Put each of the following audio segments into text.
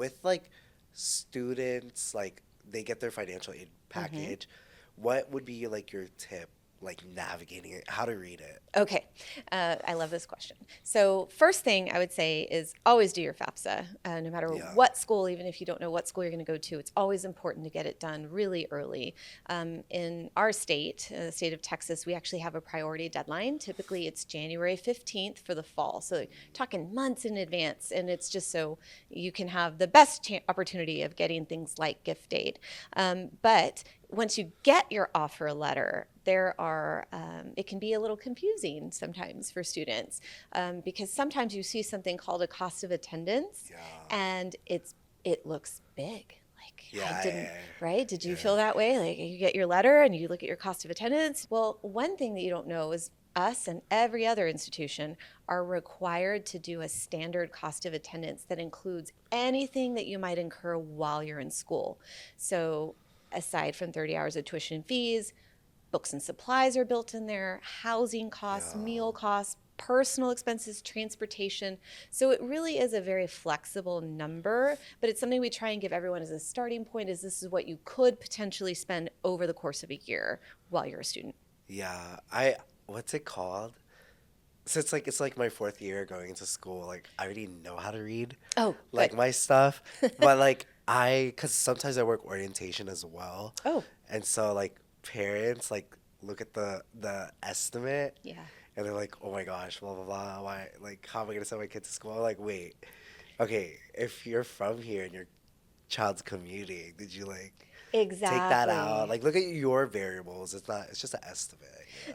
with like students, like they get their financial aid Mm-hmm. package, what would be like your tip, like navigating it, how to read it? Okay, I love this question. So, first thing I would say is always do your FAFSA, no matter Yeah. what school, even if you don't know what school you're going to go to. It's always important to get it done really early. In our state, the state of Texas, we actually have a priority deadline. Typically, it's January 15th for the fall. So, talking months in advance, and it's just so you can have the best opportunity of getting things like gift aid. But once you get your offer letter, it can be a little confusing sometimes for students because sometimes you see something called a cost of attendance Yeah. and it looks big. Like I Yeah. didn't, right? Did you Yeah. feel that way? Like you get your letter and you look at your cost of attendance. Well, one thing that you don't know is us and every other institution are required to do a standard cost of attendance that includes anything that you might incur while you're in school. So aside from 30 hours of tuition and fees, books and supplies are built in there, housing costs, Yeah. meal costs, personal expenses, transportation. So it really is a very flexible number, but it's something we try and give everyone as a starting point is this is what you could potentially spend over the course of a year while you're a student. Yeah. What's it called? So it's like my fourth year going into school. Like I already know how to read, Oh, like good. my stuff, but like cause sometimes I work orientation as well, Oh, and so like parents like look at the estimate yeah. and they're like, oh my gosh, blah blah blah. Why? Like, how am I gonna send my kid to school? I'm like, wait, okay, if you're from here and your child's commuting, did you like take that out? Exactly. Like, look at your variables. It's not. It's just an estimate.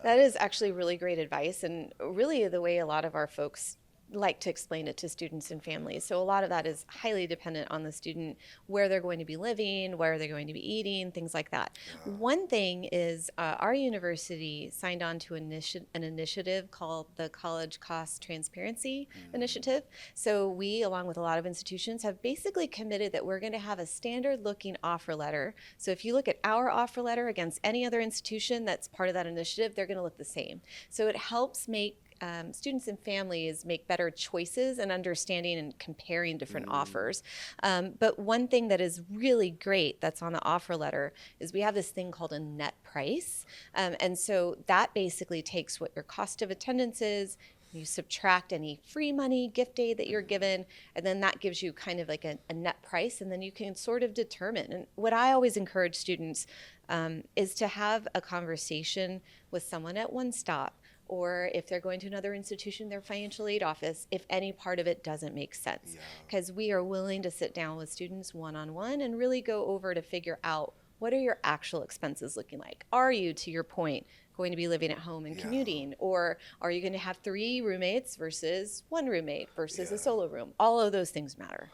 That is actually really great advice, and really the way a lot of our folks like to explain it to students and families. So, a lot of that is highly dependent on the student, where they're going to be living, where they're going to be eating, things like that. Yeah. One thing is our university signed on to an initiative called the College Cost Transparency Yeah. Initiative. So, we, along with a lot of institutions, have basically committed that we're going to have a standard looking offer letter. So, if you look at our offer letter against any other institution that's part of that initiative, they're going to look the same. So, it helps make students and families make better choices and understanding and comparing different Mm. offers. But one thing that is really great that's on the offer letter is we have this thing called a net price. And so that basically takes what your cost of attendance is. You subtract any free money, gift aid that you're given, and then that gives you kind of like a net price, and then you can sort of determine. And what I always encourage students is to have a conversation with someone at One Stop, or if they're going to another institution, their financial aid office, if any part of it doesn't make sense. Yeah. Because we are willing to sit down with students one on one and really go over to figure out what are your actual expenses looking like? Are you, to your point, going to be living at home and Yeah. commuting? Or are you going to have 3 roommates versus 1 roommate versus a Yeah. solo room? All of those things matter.